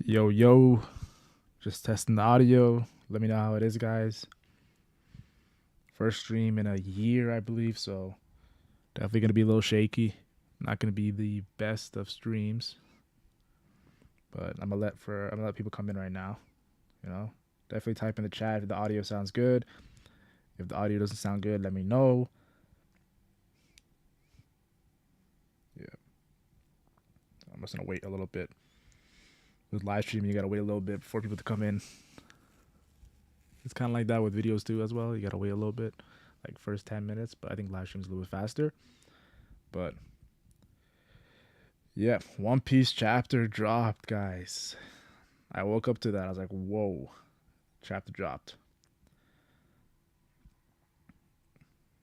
Yo, yo, just testing the audio. Let me know how it is, guys. First stream in a year, I believe, so definitely gonna be a little shaky. Not gonna be the best of streams, but I'm gonna let people come in right now. You know, definitely type in the chat if the audio sounds good. If the audio doesn't sound good, let me know. Yeah, I'm just gonna wait a little bit. With live streaming, you gotta wait a little bit before people to come in. It's kind of like that with videos too, as well. You gotta wait a little bit, like first 10 minutes. But I think live stream's a little bit faster. But yeah, One Piece chapter dropped, guys. I woke up to that. I was like, whoa, chapter dropped.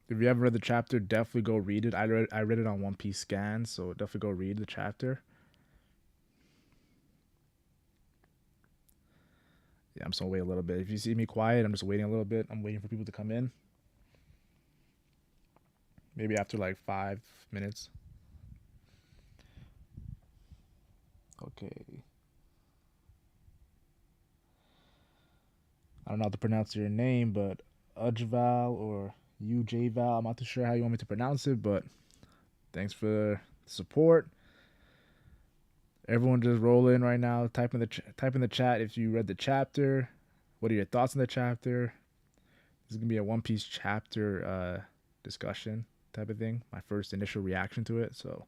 If you haven't read the chapter, definitely go read it. I read it on One Piece Scan, so definitely go read the chapter. Yeah, I'm just gonna wait a little bit. If you see me quiet, I'm just waiting a little bit. I'm waiting for people to come in. Maybe after like 5 minutes. Okay. I don't know how to pronounce your name, but Ujval or UJval. I'm not too sure how you want me to pronounce it, but thanks for the support. Everyone just roll in right now. Type in the chat if you read the chapter. What are your thoughts on the chapter? This is gonna be a One Piece chapter discussion type of thing. My first initial reaction to it. So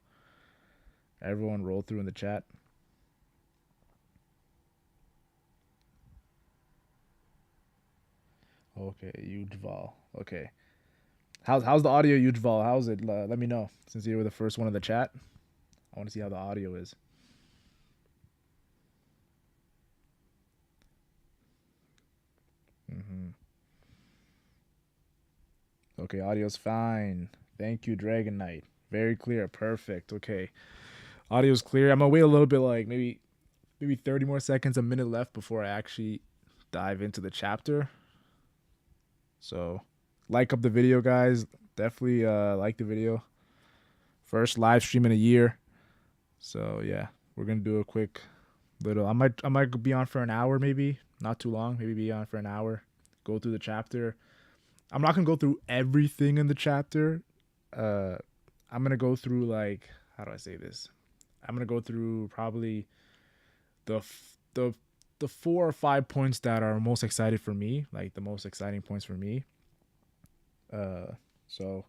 everyone roll through in the chat. Okay, Ujval. Okay. How's the audio, Ujval? How's it? Let me know since you were the first one in the chat. I want to see how the audio is. Mm-hmm. Okay, audio's fine. Thank you, Dragon Knight. Very clear. Perfect. Okay. Audio's clear. I'm gonna wait a little bit, like maybe 30 more seconds, a minute left before I actually dive into the chapter. So like up the video, guys. Definitely like the video. First live stream in a year. So yeah, we're gonna do a quick little I might be on for an hour, maybe. Not too long, maybe be on for an hour. Go through the chapter. I'm not gonna go through everything in the chapter. Uh I'm gonna go through, like, how do I say this? I'm gonna go through probably the the the 4 or 5 points that are most excited for me, like the most exciting points for me. So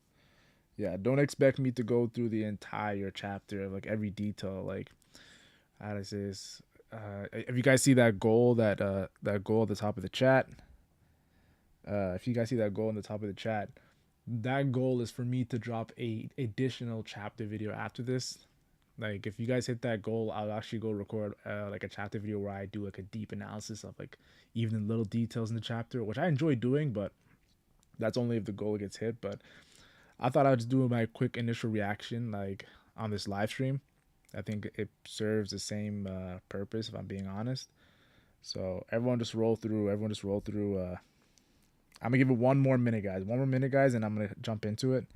yeah, don't expect me to go through the entire chapter, like every detail. Like, how do I say this? If you guys see that goal, that goal at the top of the chat, if you guys see that goal in the top of the chat, that goal is for me to drop a additional chapter video after this. Like, if you guys hit that goal, I'll actually go record like a chapter video where I do like a deep analysis of like even little details in the chapter, which I enjoy doing, but that's only if the goal gets hit. But I thought I'd just do my quick initial reaction, like, on this live stream. I think it serves the same purpose, if I'm being honest. So everyone just roll through. Everyone just roll through. I'm gonna give it one more minute, guys. One more minute, guys, and I'm gonna jump into it.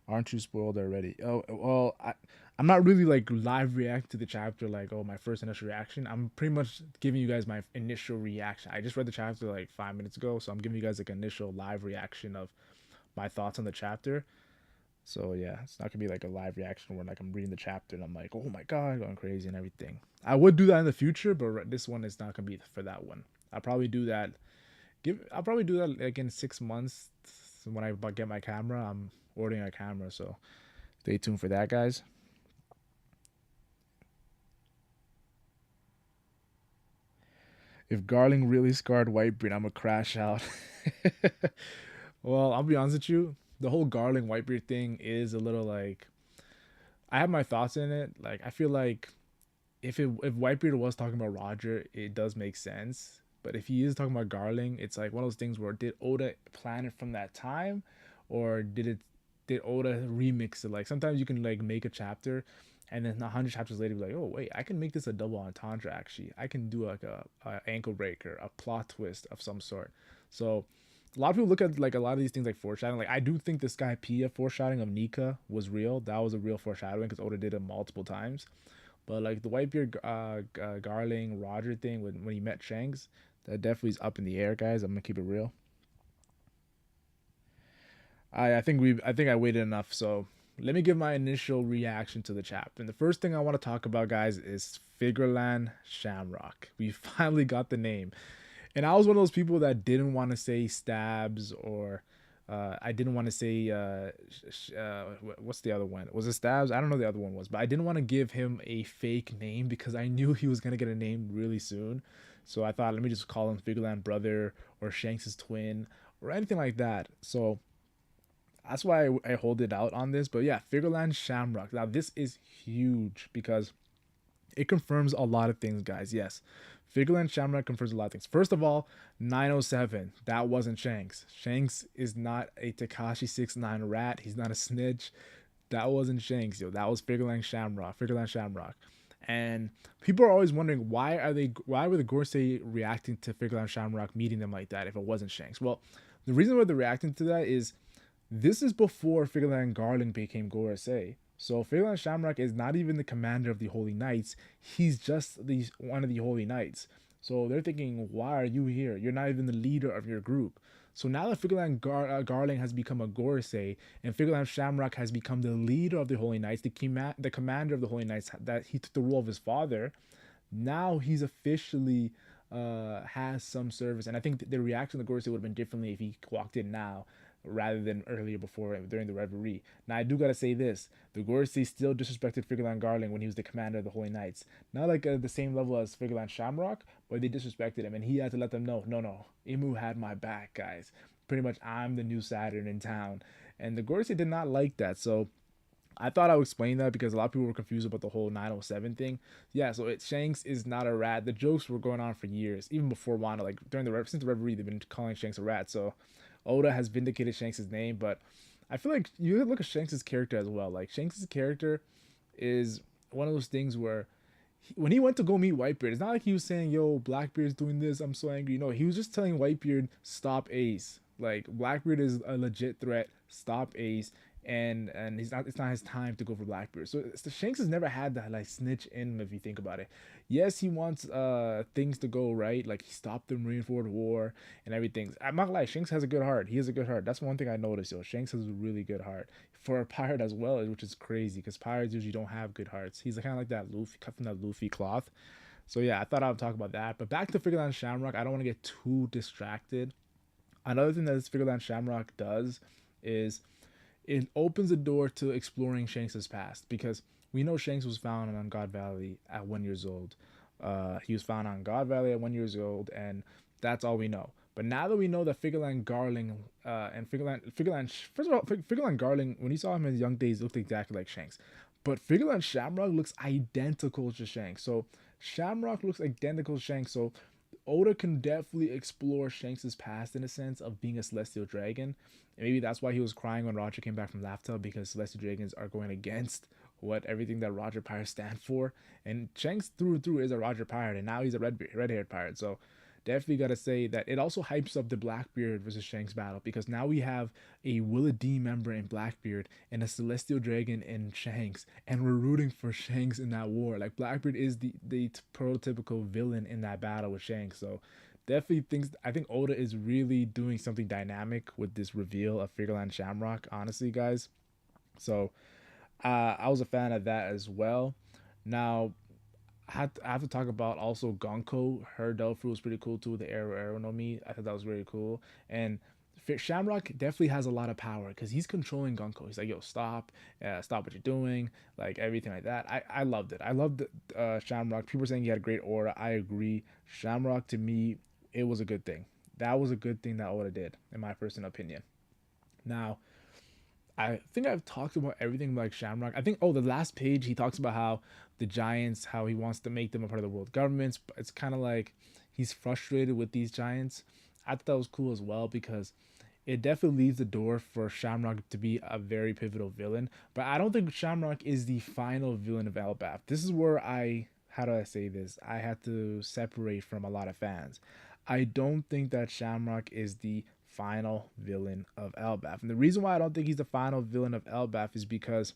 Aren't you spoiled already? Oh well, I'm not really like live react to the chapter, like, oh, my first initial reaction. I'm pretty much giving you guys my initial reaction. I just read the chapter like 5 minutes ago, so I'm giving you guys like initial live reaction of my thoughts on the chapter. So yeah, it's not gonna be like a live reaction where, like, I'm reading the chapter and I'm like, oh my god, going crazy and everything. I would do that in the future, but this one is not gonna be for that one. I'll probably do that. I'll probably do that like in 6 months when I get my camera. I'm ordering a camera, so stay tuned for that, guys. If Garling really scarred Whitebeard, I'm gonna crash out. Well, I'll be honest with you. The whole Garling Whitebeard thing is a little like, I have my thoughts in it. Like, I feel like if Whitebeard was talking about Roger, it does make sense. But if he is talking about Garling, it's like one of those things where, did Oda plan it from that time, or did Oda remix it? Like, sometimes you can like make a chapter, and then 100 chapters later be like, oh wait, I can make this a double entendre. Actually, I can do like a ankle breaker, a plot twist of some sort. So a lot of people look at like a lot of these things like foreshadowing. Like I do think the Skypiea foreshadowing of Nika was real. That was a real foreshadowing because Oda did it multiple times. But like the Whitebeard, Garling, Roger thing when he met Shanks, that definitely is up in the air, guys. I'm gonna keep it real. I think I waited enough. So let me give my initial reaction to the chapter. And the first thing I want to talk about, guys, is Figarland Shamrock. We finally got the name. And I was one of those people that didn't want to say stabs or I didn't want to say what's the other one? Was it stabs? I don't know the other one was, but I didn't want to give him a fake name because I knew he was gonna get a name really soon. So I thought, let me just call him Figarland brother or Shanks's twin or anything like that. So that's why I hold it out on this. But yeah, Figarland Shamrock. Now this is huge because it confirms a lot of things, guys. Yes, Figarland Shamrock confirms a lot of things. First of all, 907, that wasn't Shanks. Shanks is not a Takashi 69 rat. He's not a snitch. That wasn't Shanks, yo. That was Figarland Shamrock. Figarland Shamrock. And people are always wondering why were the Gorsei reacting to Figarland Shamrock meeting them like that if it wasn't Shanks? Well, the reason why they're reacting to that is this is before Figarland Garland became Gorosei. So Figarland Shamrock is not even the commander of the Holy Knights. He's just one of the Holy Knights. So they're thinking, why are you here? You're not even the leader of your group. So now that Figarland Garling has become a Gorosei and Figarland Shamrock has become the leader of the Holy Knights, the commander of the Holy Knights, that he took the role of his father, now he's officially has some service. And I think the reaction of the Gorosei would have been differently if he walked in now rather than earlier before during the reverie. Now I do gotta say this: the Gorosei still disrespected Figarland Garling when he was the commander of the Holy Knights. Not like the same level as Figarland Shamrock, but they disrespected him, and he had to let them know, no, Imu had my back, guys. Pretty much, I'm the new Saturn in town, and the Gorosei did not like that. So I thought I would explain that because a lot of people were confused about the whole 907 thing. Yeah, so Shanks is not a rat. The jokes were going on for years, even before Wano. Like during since the reverie, they've been calling Shanks a rat. So Oda has vindicated Shanks' name, but I feel like you look at Shanks' character as well. Like Shanks' character is one of those things where when he went to go meet Whitebeard, it's not like he was saying, "Yo, Blackbeard's doing this. I'm so angry." No, he was just telling Whitebeard, "Stop Ace. Like Blackbeard is a legit threat. Stop Ace." And he's not. It's not his time to go for Blackbeard. So Shanks has never had that like snitch in him. If you think about it, yes, he wants things to go right. Like he stopped the Marineford War and everything. I'm not gonna lie, Shanks has a good heart. He has a good heart. That's one thing I noticed. Yo, Shanks has a really good heart for a pirate as well, which is crazy because pirates usually don't have good hearts. He's kind of like that Luffy, cut from that Luffy cloth. So yeah, I thought I would talk about that. But back to Figarland Shamrock, I don't want to get too distracted. Another thing that this Figarland Shamrock does is it opens the door to exploring Shanks' past because we know Shanks was found on God Valley at 1 years old. He was found on God Valley at 1 years old, and that's all we know. But now that we know that Figarland Garling and Figarland, first of all, Figarland Garling, when you saw him in his young days, looked exactly like Shanks. But Figarland Shamrock looks identical to Shanks. So Shamrock looks identical to Shanks. So Oda can definitely explore Shanks' past in a sense of being a celestial dragon. And maybe that's why he was crying when Roger came back from Laftel because celestial dragons are going against what everything that Roger pirates stand for. And Shanks through and through is a Roger pirate, and now he's a red-haired pirate. So definitely got to say that it also hypes up the Blackbeard versus Shanks battle because now we have a Willa D member in Blackbeard and a Celestial Dragon in Shanks, and we're rooting for Shanks in that war. Like Blackbeard is the prototypical villain in that battle with Shanks. So definitely I think Oda is really doing something dynamic with this reveal of Figarland Shamrock, honestly, guys. So I was a fan of that as well. Now I have to talk about also Gonko. Her Delphi was pretty cool too. The Arrow no Mi. I thought that was really cool. And Shamrock definitely has a lot of power because he's controlling Gonko. He's like, yo, stop, stop what you're doing, like everything like that. I loved it. I loved Shamrock. People were saying he had a great aura. I agree. Shamrock to me, it was a good thing. That was a good thing that Oda did, in my personal opinion. Now, I think I've talked about everything like Shamrock. I think the last page he talks about how the giants, how he wants to make them a part of the world governments. But it's kind of like he's frustrated with these giants. I thought that was cool as well because it definitely leaves the door for Shamrock to be a very pivotal villain. But I don't think Shamrock is the final villain of elbaf. This is where how do I say this? I had to separate from a lot of fans. I don't think that Shamrock is the final villain of elbaf. And the reason why I don't think he's the final villain of elbaf is because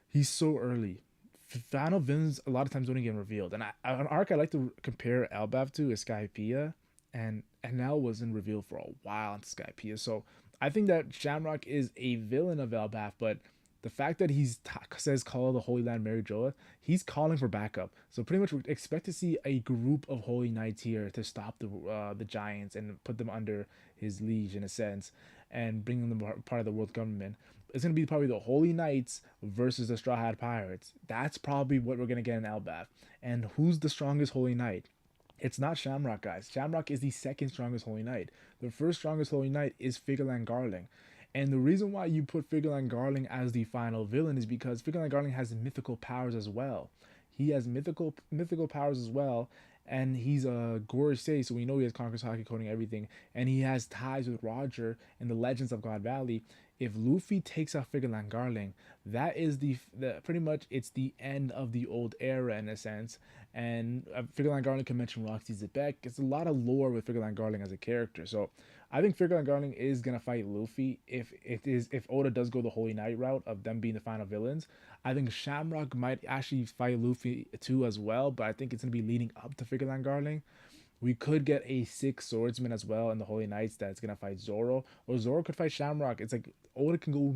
he's so early. Final villains a lot of times don't even get revealed. And an arc I like to compare elbaf to is Skypiea, and Enel wasn't revealed for a while on Skypiea. So I think that Shamrock is a villain of elbaf, but the fact that says call the Holy Land Mary Joa, he's calling for backup. So pretty much we expect to see a group of Holy Knights here to stop the giants and put them under his liege in a sense, and bring them part of the world government. It's gonna be probably the Holy Knights versus the Straw Hat Pirates. That's probably what we're gonna get in elbaf. And who's the strongest Holy Knight? It's not Shamrock, guys. Shamrock is the second strongest Holy Knight. The first strongest Holy Knight is Figarland Garling. And the reason why you put Figarland Garling as the final villain is because Figarland Garling has mythical powers as well. He has mythical powers as well, and he's a Gorosei, so we know he has Conqueror's Haki coding everything, and he has ties with Roger and the Legends of God Valley. If Luffy takes out Figarland Garling, that is the pretty much it's the end of the old era in a sense. And Figarland Garling can mention Roxy Zebek. It's a lot of lore with Figarland Garling as a character. So I think Figarland Garling is gonna fight Luffy if Oda does go the Holy Knight route of them being the final villains. I think Shamrock might actually fight Luffy too as well, but I think it's gonna be leading up to Figarland Garling. We could get a six swordsman as well in the Holy Knights that's gonna fight Zoro, or Zoro could fight Shamrock. It's like Oda can go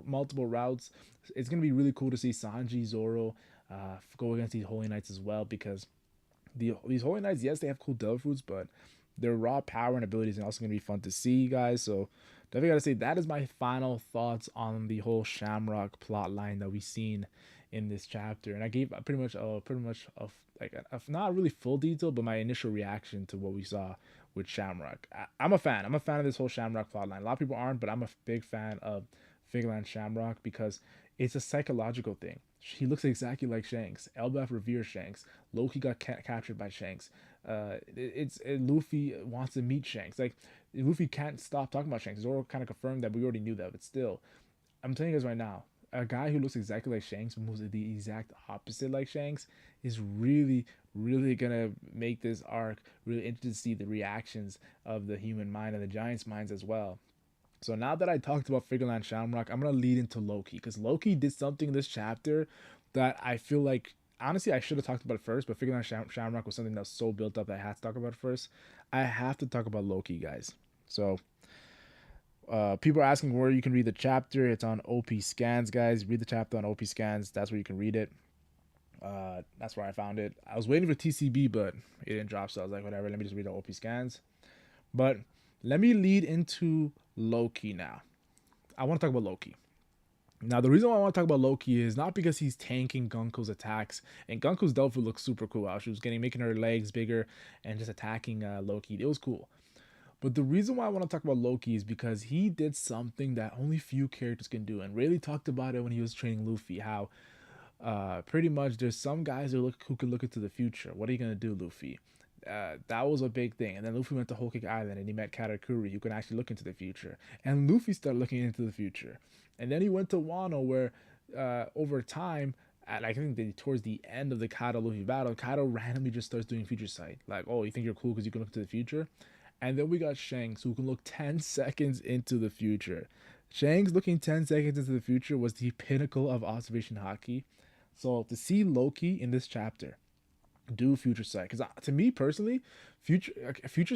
multiple routes. It's gonna be really cool to see Sanji, Zoro, go against these Holy Knights as well, because these Holy Knights, yes, they have cool devil fruits, but their raw power and abilities are also gonna be fun to see, guys. So definitely gotta say that is my final thoughts on the whole Shamrock plot line that we've seen in this chapter, and I gave pretty much a not really full detail, but my initial reaction to what we saw with Shamrock. I'm a fan. I'm a fan of this whole Shamrock plotline. A lot of people aren't, but I'm a big fan of Figarland Shamrock because it's a psychological thing. He looks exactly like Shanks. Elbaf reveres Shanks. Loki got captured by Shanks. Luffy wants to meet Shanks. Like Luffy can't stop talking about Shanks. Zoro kind of confirmed that, but we already knew that. But still, I'm telling you guys right now, a guy who looks exactly like Shanks, moves the exact opposite like Shanks, is really, really gonna make this arc really interesting to see the reactions of the human mind and the giants' minds as well. So now that I talked about Figarland Shamrock, I'm gonna lead into Loki, because Loki did something in this chapter that I feel like honestly I should have talked about it first, but Figarland Shamrock was something that was so built up that I had to talk about it first. I have to talk about Loki, guys. So people are asking where you can read the chapter. It's on OP Scans, guys. Read the chapter on OP Scans. That's where you can read it. That's where I found it. I was waiting for TCB, but it didn't drop, so I was like, whatever, let me just read the OP Scans. But let me lead into Loki now. I want to talk about Loki. Now, the reason why I want to talk about Loki is not because he's tanking Gunko's attacks, and Gunko's Delphi looks super cool. She was making her legs bigger and just attacking Loki. It was cool. But the reason why I want to talk about Loki is because he did something that only few characters can do, and Rayleigh talked about it when he was training Luffy, how pretty much there's some guys who can look into the future. What are you gonna do, Luffy? That was a big thing. And then Luffy went to Whole Cake Island and he met Katakuri, who can actually look into the future. And Luffy started looking into the future. And then he went to Wano, where over time, I think towards the end of the Kaido Luffy battle, Kaido randomly just starts doing future sight. Like, oh, you think you're cool because you can look into the future? And then we got Shanks, who can look 10 seconds into the future. Shanks looking 10 seconds into the future was the pinnacle of observation haki. So to see Loki in this chapter do future sight, because to me personally, future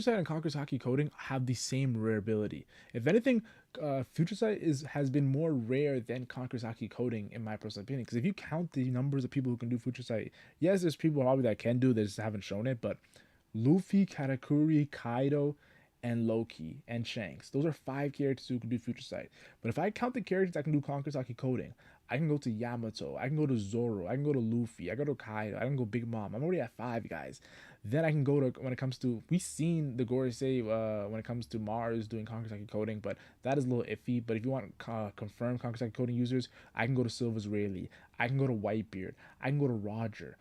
sight and Conqueror's Haki coding have the same rare ability. If anything, future sight has been more rare than Conqueror's Haki coding in my personal opinion. Because if you count the numbers of people who can do future sight, yes, there's people probably that can do, they just haven't shown it. But Luffy, Katakuri, Kaido, and Loki and Shanks, those are 5 characters who can do future sight. But if I count the characters that can do Conqueror's Haki coding, I can go to Yamato, I can go to Zoro, I can go to Luffy, I go to Kaido, I can go Big Mom. I'm already at 5, guys. Then I can go to, when it comes to, we've seen the Gorosei when it comes to Mars doing Conqueror's Haki coding, but that is a little iffy. But if you want confirmed Conqueror's Haki coding users, I can go to Silver's Rayleigh, I can go to Whitebeard, I can go to Roger.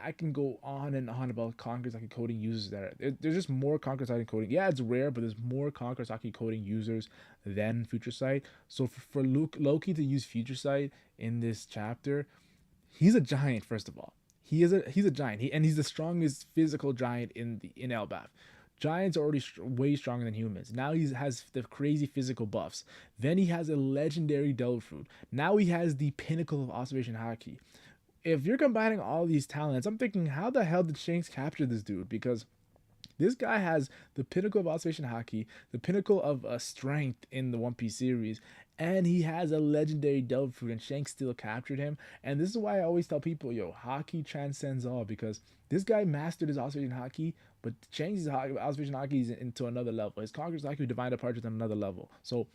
I can go on and on about Conqueror's Haki coding users there's just more Conqueror's Haki coding. Yeah, it's rare, but there's more Conqueror's Haki coding users than Future Sight. So for Loki to use Future Sight in this chapter, he's a giant. First of all, he's a giant. He's the strongest physical giant in elbaf. Giants are already way stronger than humans. Now he has the crazy physical buffs. Then he has a legendary Devil Fruit. Now he has the pinnacle of observation haki. If you're combining all these talents, I'm thinking, how the hell did Shanks capture this dude? Because this guy has the pinnacle of observation haki, the pinnacle of strength in the One Piece series, and he has a legendary Devil Fruit, and Shanks still captured him. And this is why I always tell people, yo, haki transcends all, because this guy mastered his observation haki, but Shanks' observation haki is into another level. His Conqueror's haki, Divine Departure, is on another level. So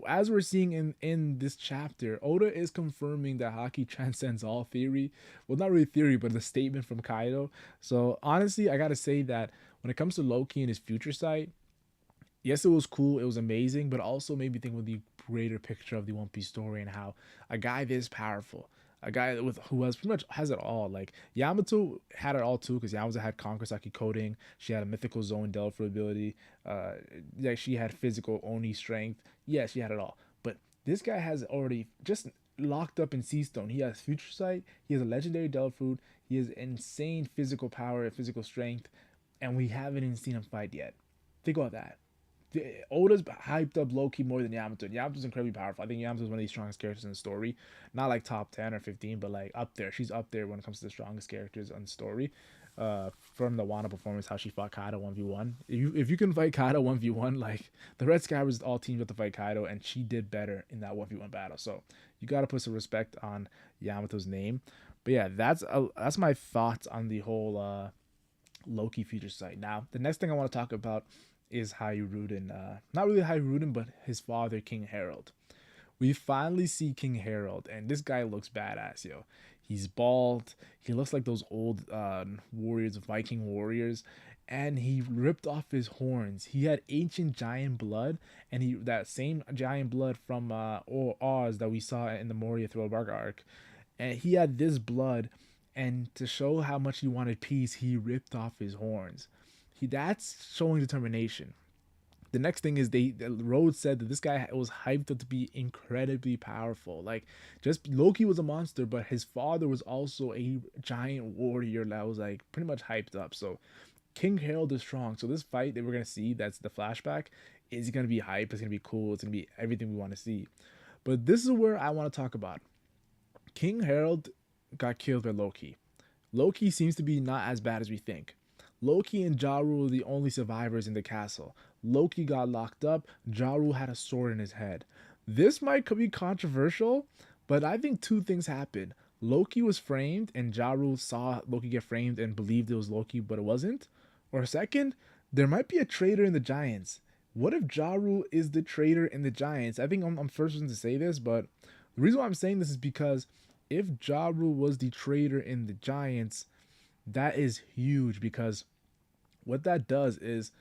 as we're seeing in this chapter, Oda is confirming that haki transcends all theory. Well, not really theory, but the statement from Kaido. So honestly, I gotta say that when it comes to Loki and his future sight, yes, it was cool, it was amazing, but also made me think of the greater picture of the One Piece story and how a guy this powerful, a guy with who has pretty much has it all. Like Yamato had it all too, because Yamato had Conquer Saki coding, she had a mythical zone Delphi ability, yeah, she had physical Oni strength. Yeah, she had it all. But this guy has already just locked up in Sea Stone. He has future sight, he has a legendary Delphi Fruit, he has insane physical power and physical strength, and we haven't even seen him fight yet. Think about that. Oda's hyped up Loki more than Yamato. Yamato's incredibly powerful. I think Yamato's one of the strongest characters in the story. Not like top 10 or 15, but like up there. She's up there when it comes to the strongest characters on the story. From the Wano performance, how she fought Kaido 1v1. If you can fight Kaido 1v1, like the Red Sky was all teamed up to fight Kaido, and she did better in that 1v1 battle. So you got to put some respect on Yamato's name. But yeah, that's my thoughts on the whole Loki future sight. Now, the next thing I want to talk about is Hyruden. Not really Hyruden, but his father, King Herald. We finally see King Herald, and this guy looks badass, yo. He's bald. He looks like those old warriors, Viking warriors, and he ripped off his horns. He had ancient giant blood, and that same giant blood from Oz that we saw in the Moria Throwback arc, and he had this blood. And to show how much he wanted peace, he ripped off his horns. That's showing determination. The next thing is the Road said that this guy was hyped up to be incredibly powerful. Like, just Loki was a monster, but his father was also a giant warrior that was like pretty much hyped up. So King Harold is strong. So this fight that we're gonna see, that's the flashback, is gonna be hype. It's gonna be cool. It's gonna be everything we want to see. But this is where I want to talk about. King Harold got killed by Loki. Loki seems to be not as bad as we think. Loki and Ja Rule are the only survivors in the castle. Loki got locked up. Ja Rule had a sword in his head. This might be controversial, but I think two things happened. Loki was framed, and Ja Rule saw Loki get framed and believed it was Loki, but it wasn't. Or second, there might be a traitor in the Giants. What if Ja Rule is the traitor in the Giants? I think I'm first one to say this, but the reason why I'm saying this is because if Ja Rule was the traitor in the Giants, that is huge, because what that does is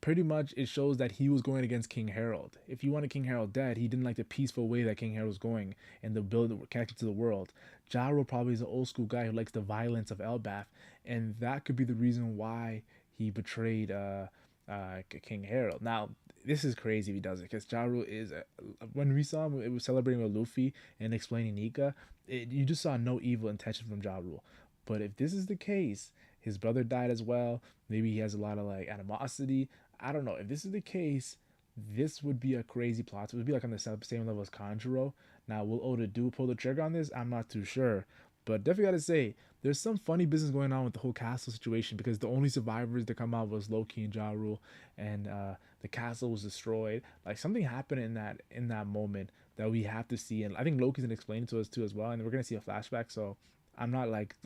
pretty much it shows that he was going against King Harold. If he wanted King Harold dead, he didn't like the peaceful way that King Harold was going and the build connected to the world. Ja Rule probably is an old school guy who likes the violence of elbaf, and that could be the reason why he betrayed King Harold. Now, this is crazy if he does it, because Ja Rule is when we saw him, it was celebrating with Luffy and explaining Nika. You just saw no evil intention from Ja Rule. But if this is the case, his brother died as well. Maybe he has a lot of like animosity. I don't know. If this is the case, this would be a crazy plot. It would be like on the same level as Kanjuro. Now, will Oda pull the trigger on this? I'm not too sure. But definitely gotta say, there's some funny business going on with the whole castle situation, because the only survivors that come out was Loki and Ja Rule, and the castle was destroyed. Like, something happened in that moment that we have to see, and I think Loki's gonna explain it to us too as well. And we're gonna see a flashback, so I'm not like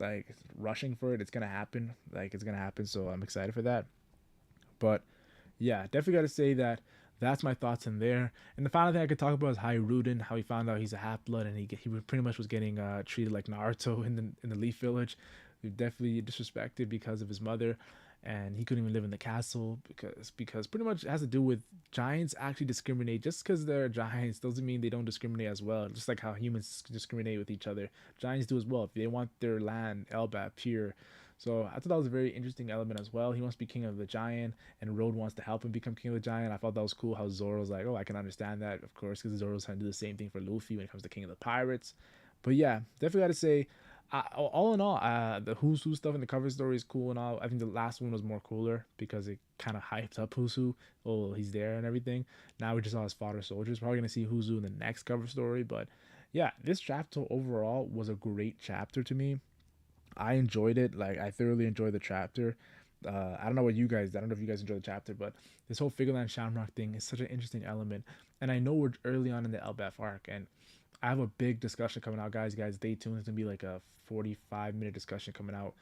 rushing for it. It's gonna happen. Like, it's gonna happen. So I'm excited for that. But yeah, definitely got to say that that's my thoughts in there. And the final thing I could talk about is Hyruden, how he found out he's a half blood, and he pretty much was getting treated like Naruto in the Leaf Village. He definitely disrespected because of his mother, and he couldn't even live in the castle because pretty much it has to do with giants actually discriminate. Just because they're giants doesn't mean they don't discriminate as well. Just like how humans discriminate with each other, giants do as well if they want their land elbaf pure. So I thought that was a very interesting element as well. He wants to be king of the giant, and Road wants to help him become king of the giant. I thought that was cool how Zoro's like, oh, I can understand that, of course, because Zoro's trying to do the same thing for Luffy when it comes to king of the pirates. But yeah, definitely got to say, all in all, the Who's Who stuff in the cover story is cool and all. I think the last one was more cooler because it kind of hyped up Who's Who. Oh, he's there and everything. Now we just saw his fodder soldiers. Probably gonna see Who's Who in the next cover story, but yeah, this chapter overall was a great chapter to me. I enjoyed it. Like I thoroughly enjoyed the chapter. I don't know what you guys. I don't know if you guys enjoyed the chapter, but this whole Figarland Shamrock thing is such an interesting element. And I know we're early on in the elbaf arc, and I have a big discussion coming out, guys. Guys, stay tuned. It's gonna be like a 45-minute discussion coming out.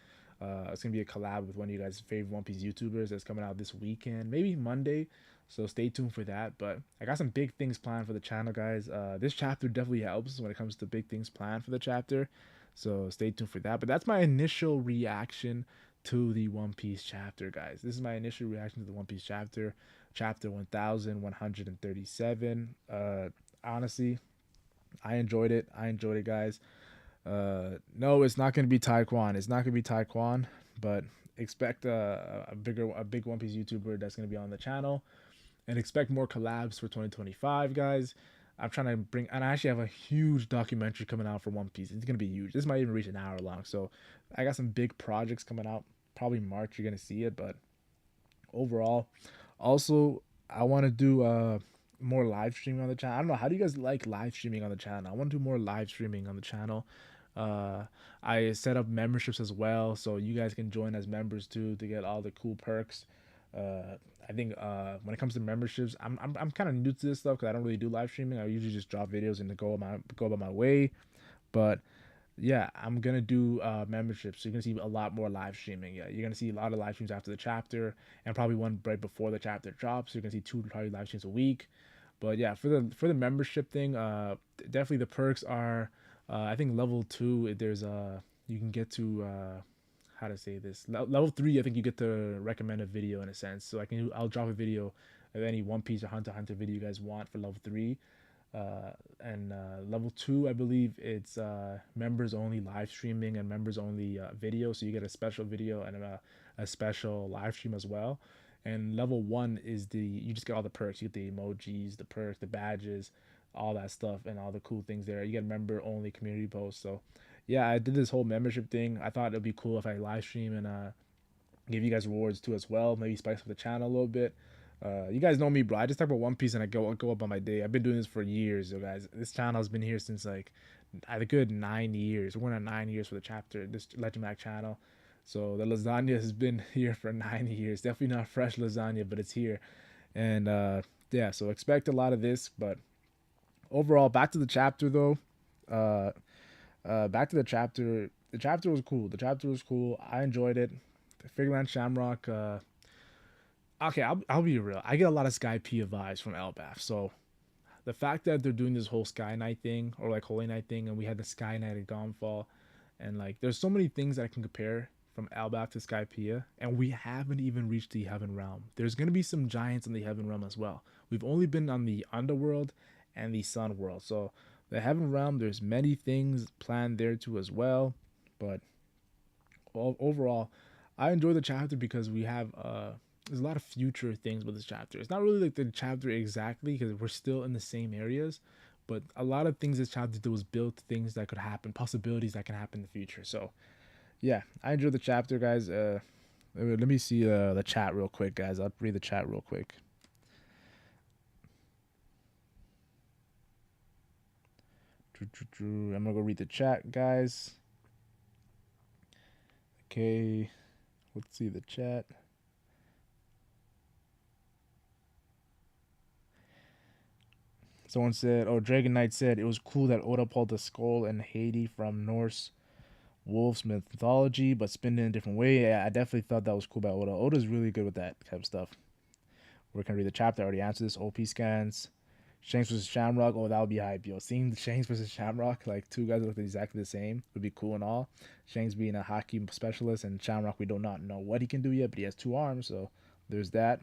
It's gonna be a collab with one of you guys' favorite One Piece YouTubers that's coming out this weekend, maybe Monday. So stay tuned for that. But I got some big things planned for the channel, guys. This chapter definitely helps when it comes to big things planned for the chapter. So stay tuned for that. But that's my initial reaction to the One Piece chapter, guys. This is my initial reaction to the One Piece chapter, chapter 1137. Honestly, I enjoyed it. I enjoyed it, guys. No, it's not going to be Taekwon. It's not going to be Taekwon, but expect a big One Piece YouTuber that's going to be on the channel, and expect more collabs for 2025, guys. I'm trying to bring, and I actually have a huge documentary coming out for One Piece. It's gonna be huge. This might even reach an hour long. So I got some big projects coming out. Probably March you're gonna see it, but overall, also I want to do more live streaming on the channel. I don't know, how do you guys like live streaming on the channel? I want to do more live streaming on the channel. Uh, I set up memberships as well, so you guys can join as members too to get all the cool perks. I think when it comes to memberships, I'm kind of new to this stuff because I don't really do live streaming. I usually just drop videos and go about my way. But yeah, I'm gonna do memberships. So you're gonna see a lot more live streaming. Yeah, you're gonna see a lot of live streams after the chapter, and probably one right before the chapter drops. You're gonna see two probably live streams a week. But yeah, for the membership thing, definitely the perks are, I think level 2. There's you can get to how to say this, level 3. I think you get to recommend a video in a sense. So I'll drop a video of any One Piece or Hunter x Hunter video you guys want for level 3. And level 2, I believe it's members only live streaming and members only video. So you get a special video and a special live stream as well. And level 1 is you just get all the perks. You get the emojis, the perks, the badges, all that stuff, and all the cool things there. You get member only community posts. So yeah, I did this whole membership thing. I thought it'd be cool if I live stream and give you guys rewards too as well. Maybe spice up the channel a little bit. You guys know me, bro. I just talk about One Piece and I go up on my day. I've been doing this for years, so guys. This channel has been here since like a good 9 years. We're going on 9 years for the chapter, this LegendMac channel. So the lasagna has been here for 9 years. Definitely not fresh lasagna, but it's here. And yeah, so expect a lot of this. But overall, back to the chapter though. Back to the chapter. The chapter was cool. The chapter was cool. I enjoyed it. The Figarland Shamrock. Okay, I'll be real. I get a lot of Skypiea vibes from elbaf. So the fact that they're doing this whole Sky Knight thing, or like Holy Knight thing, and we had the Sky Knight at Dawnfall, and like there's so many things that I can compare from elbaf to Skypiea, and we haven't even reached the Heaven Realm. There's gonna be some giants in the Heaven Realm as well. We've only been on the Underworld and the Sun World. So the Heaven Realm, there's many things planned there too as well. But overall, I enjoy the chapter because we have there's a lot of future things with this chapter. It's not really like the chapter exactly because we're still in the same areas, but a lot of things this chapter did was built things that could happen, possibilities that can happen in the future. So yeah, I enjoyed the chapter, guys. Let me see the chat real quick, guys. I'll read the chat real quick. I'm gonna go read the chat, guys. Okay, let's see the chat. Someone said, oh, Dragon Knight said it was cool that Oda pulled the skull and Haiti from Norse wolves mythology, but spin it in a different way. Yeah, I definitely thought that was cool by Oda. Oda's really good with that type of stuff. We're gonna read the chapter. I already answered this. OP scans. Shanks versus Shamrock. Oh, that would be hype, yo. Seeing the Shanks versus Shamrock, like two guys that look exactly the same, would be cool and all. Shanks being a hockey specialist, and Shamrock, we do not know what he can do yet, but he has 2 arms, so there's that.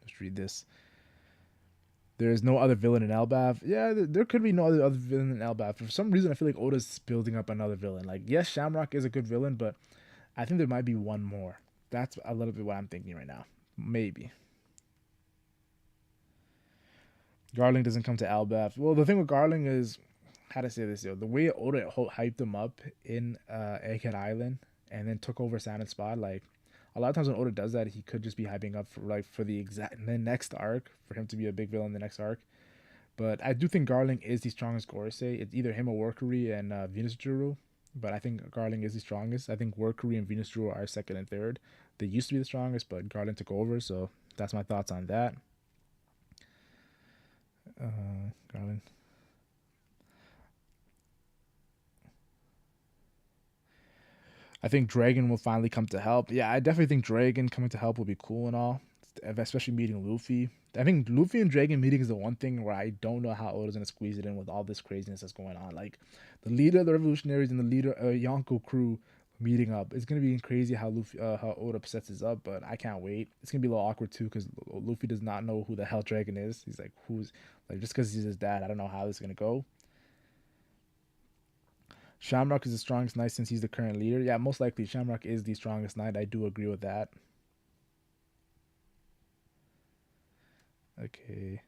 Let's read this. There is no other villain in elbaf. Yeah, there could be no other villain in elbaf. For some reason, I feel like Oda's building up another villain. Like, yes, Shamrock is a good villain, but I think there might be one more. That's a little bit what I'm thinking right now. Maybe. Garling doesn't come to elbaf. Well, the thing with Garling is, how to say this, yo, the way Oda hyped him up in Egghead Island and then took over Sand and Spot, like a lot of times when Oda does that, he could just be hyping up for like for the next arc for him to be a big villain in the next arc. But I do think Garling is the strongest Gorosei. It's either him or Workery and Venus Juru. But I think Garling is the strongest. I think Workery and Venus Juru are second and third. They used to be the strongest, but Garling took over. So that's my thoughts on that. Garling. I think Dragon will finally come to help. Yeah, I definitely think Dragon coming to help will be cool and all, especially meeting Luffy. I think Luffy and Dragon meeting is the one thing where I don't know how Oda's gonna squeeze it in with all this craziness that's going on. Like the leader of the Revolutionaries and the leader Yonko crew meeting up. It's gonna be crazy how Luffy, how Oda sets this up, but I can't wait. It's gonna be a little awkward too because Luffy does not know who the hell Dragon is. He's like, who's like just because he's his dad. I don't know how this is gonna go. Shamrock is the strongest knight since he's the current leader. Yeah, most likely Shamrock is the strongest knight. I do agree with that. Okay.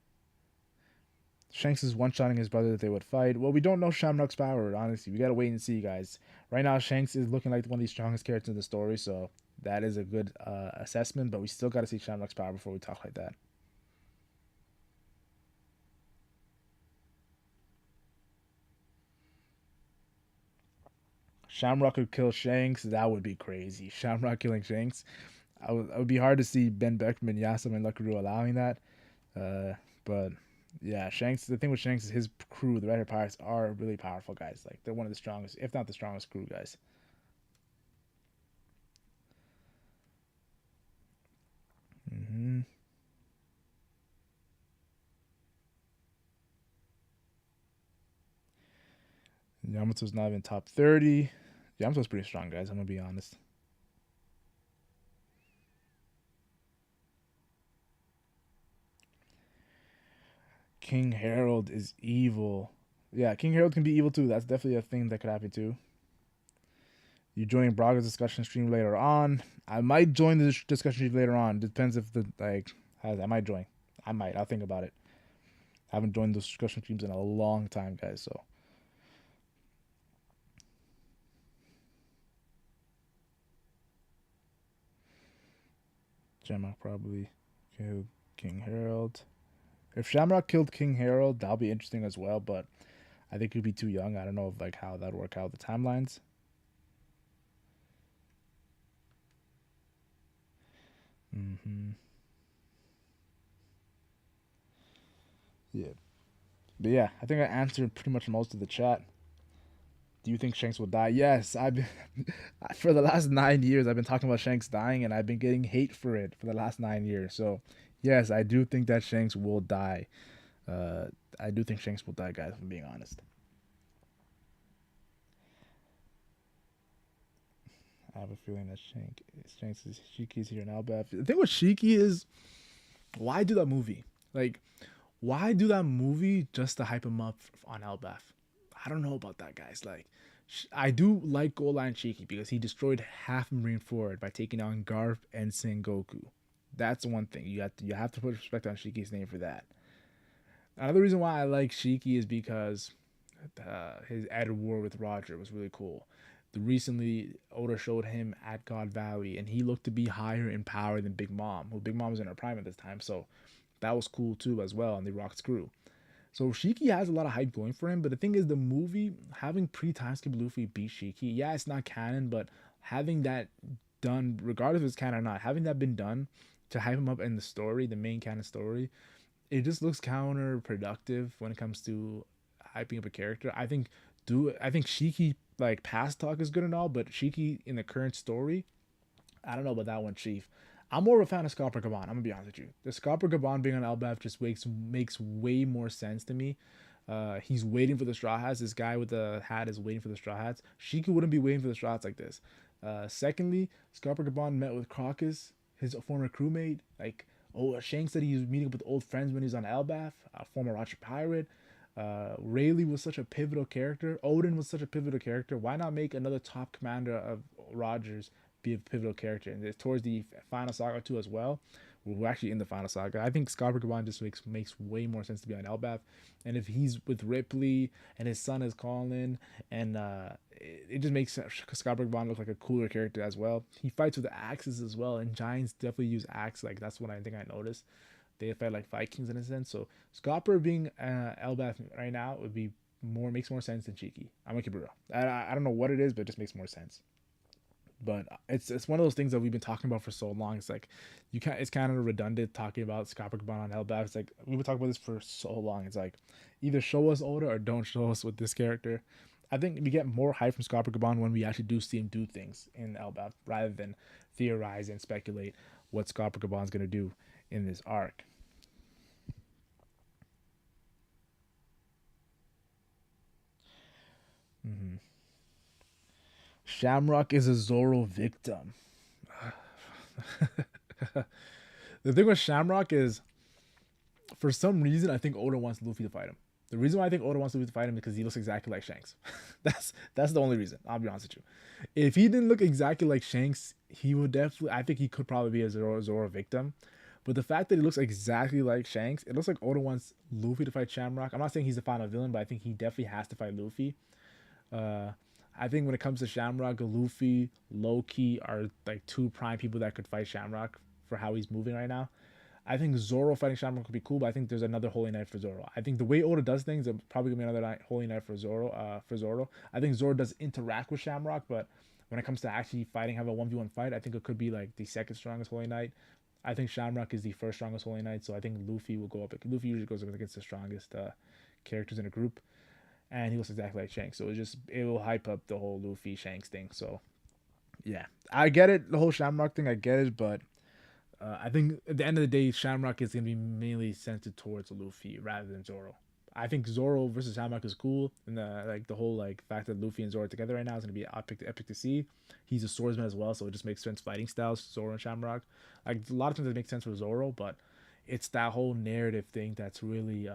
Shanks is one-shotting his brother that they would fight. Well, we don't know Shamrock's power, honestly. We gotta wait and see, guys. Right now, Shanks is looking like one of the strongest characters in the story, so that is a good assessment, but we still gotta see Shamrock's power before we talk like that. Shamrock could kill Shanks. That would be crazy. Shamrock killing Shanks. It would be hard to see Ben Beckman, Yasam, and Luckuru allowing that. But yeah, Shanks. The thing with Shanks is his crew, the Red Hair Pirates, are really powerful guys. Like they're one of the strongest, if not the strongest crew guys. hmm Yamato's not even top 30. Yamato's pretty strong, guys. I'm gonna be honest. King Herald is evil. Yeah, King Herald can be evil too. That's definitely a thing that could happen too. You joining Braga's discussion stream later on? I might join the discussion stream later on. Depends if the I might join. I might. I'll think about it. I haven't joined those discussion streams in a long time, guys. So Shamrock probably killed King Harold. If Shamrock killed King Harold, that'll be interesting as well. But I think he'd be too young. I don't know if like how that'd work out the timelines. hmm Yeah, but yeah, I think I answered pretty much most of the chat. Do you think Shanks will die? Yes, I've been for the last 9 years I've been talking about Shanks dying, and I've been getting hate for it for the last 9 years. So yes, I do think that Shanks will die. Uh, I do think Shanks will die, guys. If I'm being honest. I have a feeling that Shanks is Shiki's here now. But the thing with Shiki is, why do that movie? Like, why do that movie just to hype him up on elbaf? I don't know about that, guys. Like, I do like Gold Line Shiki because he destroyed half Marine Ford by taking on Garp and Sengoku. That's the one thing you have to put respect on Shiki's name for that. Another reason why I like Shiki is because his added war with Roger was really cool. The recently Oda showed him at God Valley, and he looked to be higher in power than Big Mom. Well, Big Mom was in her prime at this time, so that was cool too as well. And they rocked Screw. So Shiki has a lot of hype going for him, but the thing is, the movie having pre-time skip Luffy beat Shiki, yeah, it's not canon, but having that done, regardless if it's canon or not, having that been done to hype him up in the story, the main canon story, it just looks counterproductive when it comes to hyping up a character. I think Shiki like past talk is good and all, but Shiki in the current story, I don't know about that one, Chief. I'm more of a fan of Scalper Gaban. I'm gonna be honest with you. The Scalper Gaban being on Elbaf just makes way more sense to me. He's waiting for the Straw Hats. This guy with the hat is waiting for the Straw Hats. Shiki wouldn't be waiting for the Straw Hats like this. Secondly, Scalper Gaban met with Crocus, his former crewmate. Like, oh, Shanks said he was meeting up with old friends when he was on Elbaf, a former Roger pirate. Rayleigh was such a pivotal character. Odin was such a pivotal character. Why not make another top commander of Rogers be a pivotal character? And towards the final saga too as well, who are actually in the final saga. I think Scott Rickaban just makes way more sense to be on elbaf, and if he's with Ripley and his son is Colin, and it just makes Scott Rickaban look like a cooler character as well. He fights with axes as well, and giants definitely use axe. Like that's what I think I noticed. They fight like Vikings in a sense. So Scopper being elbaf right now would be more makes more sense than Cheeky. I'm gonna keep it real. I don't know what it is, but it just makes more sense. But it's one of those things that we've been talking about for so long. It's like you can't. It's kind of redundant talking about Scopper on elbaf. It's like we've been talking about this for so long. It's like either show us Oda or don't show us with this character. I think we get more hype from Scott Gabon when we actually do see him do things in elbaf rather than theorize and speculate what Scott Gabon's gonna do in this arc. Mm-hmm. Shamrock is a Zoro victim. The thing with Shamrock is, for some reason, I think Oda wants Luffy to fight him. The reason why I think Oda wants Luffy to fight him is because he looks exactly like Shanks. That's the only reason. I'll be honest with you. If he didn't look exactly like Shanks, he would definitely. I think he could probably be a Zoro victim. But the fact that he looks exactly like Shanks, it looks like Oda wants Luffy to fight Shamrock. I'm not saying he's the final villain, but I think he definitely has to fight Luffy. Uh, I think when it comes to Shamrock, Luffy, Loki are like two prime people that could fight Shamrock for how he's moving right now. I think Zoro fighting Shamrock would be cool, but I think there's another Holy Knight for Zoro. I think the way Oda does things, there's probably gonna be another Holy Knight for Zoro. For Zoro, I think Zoro does interact with Shamrock, but when it comes to actually fighting, have a 1v1 fight, I think it could be like the second strongest Holy Knight. I think Shamrock is the first strongest Holy Knight, so I think Luffy will go up. Luffy usually goes up against the strongest characters in a group, and he looks exactly like Shanks. So it will hype up the whole Luffy Shanks thing. So yeah, I get it, the whole Shamrock thing, I get it, but I think at the end of the day, Shamrock is gonna be mainly centered towards Luffy rather than Zoro. I think Zoro versus Shamrock is cool, and the whole like fact that Luffy and Zoro are together right now is gonna be epic to see. He's a swordsman as well, so it just makes sense fighting styles, Zoro and Shamrock. Like a lot of times it makes sense for Zoro, but it's that whole narrative thing that's really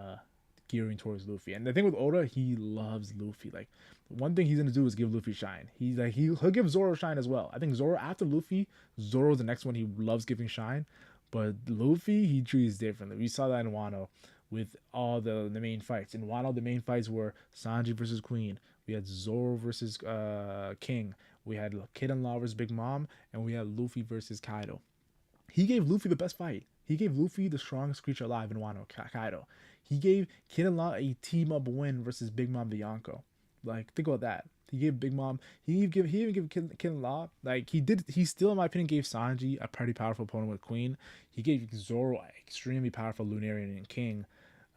gearing towards Luffy. And the thing with Oda, he loves Luffy. Like one thing he's gonna do is give Luffy shine. He'll give Zoro shine as well. I think Zoro after Luffy, Zoro's the next one he loves giving shine. But Luffy, he treats differently. We saw that in Wano with all the main fights. In Wano, the main fights were Sanji versus Queen. We had Zoro versus King. We had Kid and Law versus Big Mom, and we had Luffy versus Kaido. He gave Luffy the best fight. He gave Luffy the strongest creature alive in Wano, Kaido. He gave Kid and Law a team up win versus Big Mom the Yonko. Like, think about that. He gave Big Mom. He even gave Kid and Law. Like he did. He still, in my opinion, gave Sanji a pretty powerful opponent with Queen. He gave Zoro an extremely powerful Lunarian and King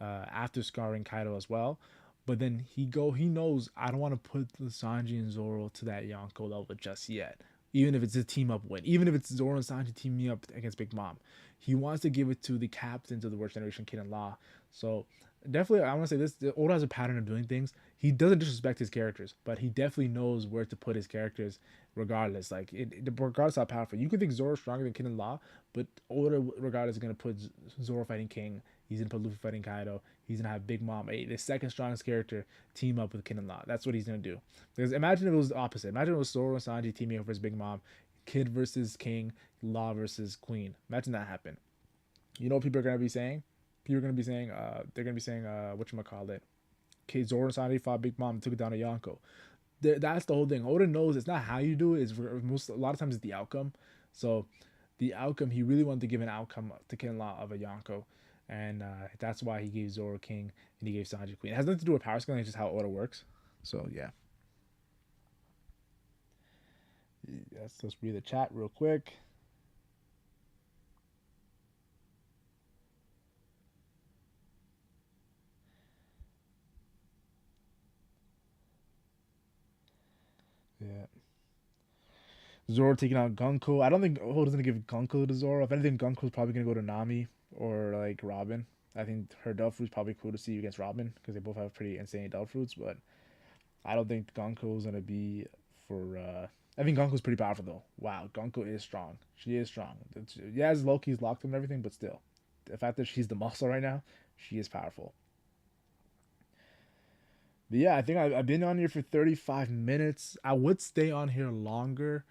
after scarring Kaido as well. But then he knows I don't want to put the Sanji and Zoro to that Yonko level just yet. Even if it's a team up win, even if it's Zoro and Sanji teaming up against Big Mom, he wants to give it to the captains of the Worst Generation, Kid and Law. So definitely, I want to say this: Oda has a pattern of doing things. He doesn't disrespect his characters, but he definitely knows where to put his characters, regardless. Like regardless how powerful, you could think Zoro's stronger than Kid and Law, but Oda, regardless, is gonna put Zoro fighting King. He's gonna put Luffy fighting Kaido. He's gonna have Big Mom, the second strongest character, team up with Kid and Law. That's what he's gonna do. Because imagine if it was the opposite. Imagine if it was Zoro and Sanji teaming up versus Big Mom, Kid versus King, Law versus Queen. Imagine that happen. You know what people are gonna be saying? People are gonna be saying, they're gonna be saying, whatchamacallit. Okay, Zoro and Sanji fought Big Mom and took it down to Yonko. That's the whole thing. Oda knows it's not how you do it. It's a lot of times it's the outcome. So the outcome, he really wanted to give an outcome to King Law of a Yonko. And that's why he gave Zoro King and he gave Sanji Queen. It has nothing to do with power scaling, it's just how Oda works. So yeah. Let's just read the chat real quick. Yeah. Zoro taking out Gunko. I don't think Oda's gonna give Gunko to Zoro. If anything, Gunko's probably gonna go to Nami or like Robin. I think her Dove Fruit's probably cool to see against Robin because they both have pretty insane Dove Fruits, but I don't think Gunko's gonna be for. I think Gunko's pretty powerful though. Wow, Gunko is strong. She is strong. Yes, Loki's locked and everything, but still, the fact that she's the muscle right now, she is powerful. But yeah, I think I've been on here for 35 minutes. I would stay on here longer,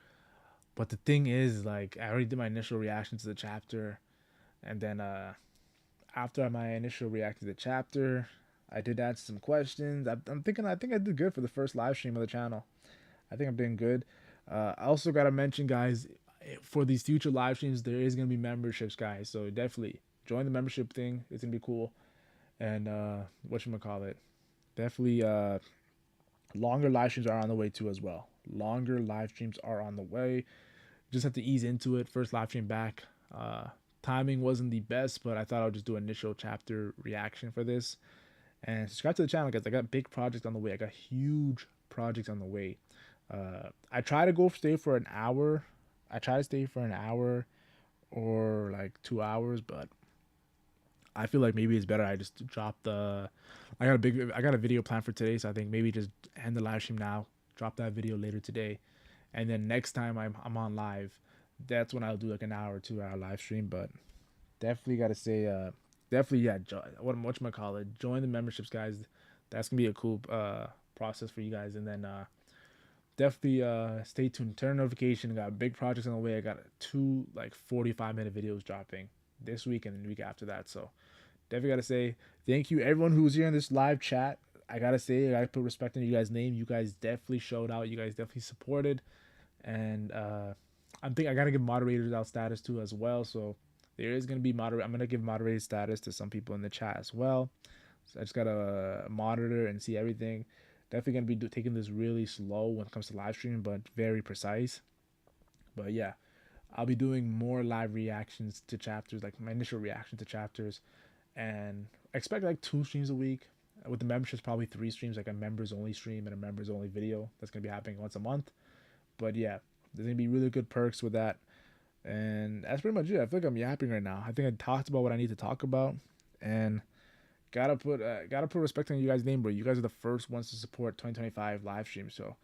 but the thing is, like, I already did my initial reaction to the chapter. And then after my initial reaction to the chapter, I did answer some questions. I'm thinking I think I did good for the first live stream of the channel. I think I'm doing good. I also gotta mention, guys, for these future live streams, there is gonna be memberships, guys. So definitely join the membership thing. It's gonna be cool. And whatchamacallit, definitely longer live streams are on the way too as well. Longer live streams are on the way. Just have to ease into it. First live stream back. Timing wasn't the best, but I thought I would just do initial chapter reaction for this. And subscribe to the channel, guys. I got big projects on the way. I got huge projects on the way. I try to stay for an hour. I try to stay for an hour or like 2 hours, but I feel like maybe it's better I just drop the. I got a video plan for today, so I think maybe just end the live stream now. Drop that video later today, and then next time I'm on live, that's when I'll do like an hour or 2 hour live stream. But definitely got to say, definitely yeah. Whatchamacallit, join the memberships, guys. That's gonna be a cool process for you guys, and then definitely stay tuned. Turn notification. Got big projects on the way. I got 2 like 45-minute videos dropping this week and the week after that. So definitely gotta say thank you everyone who's here in this live chat. I gotta say, I gotta put respect in you guys' name. You guys definitely showed out. You guys definitely supported, and I gotta give moderators out status too as well. So there is gonna be I'm gonna give moderator status to some people in the chat as well. So I just gotta monitor and see everything. Definitely gonna be taking this really slow when it comes to live streaming, but very precise. But yeah, I'll be doing more live reactions to chapters, like my initial reaction to chapters, and expect like 2 streams a week. With the memberships, probably 3 streams, like a members only stream and a members only video. That's gonna be happening once a month. But yeah, there's gonna be really good perks with that. And that's pretty much it. I feel like I'm yapping right now. I think I talked about what I need to talk about, and gotta put respect on you guys' name, bro. You guys are the first ones to support 2025 live stream. So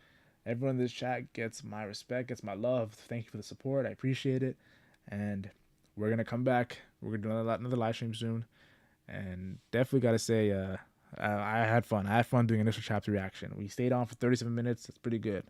everyone in this chat gets my respect, gets my love. Thank you for the support. I appreciate it. And we're gonna come back. We're gonna do another live stream soon. And definitely gotta say, I had fun. I had fun doing initial chapter reaction. We stayed on for 37 minutes. That's pretty good.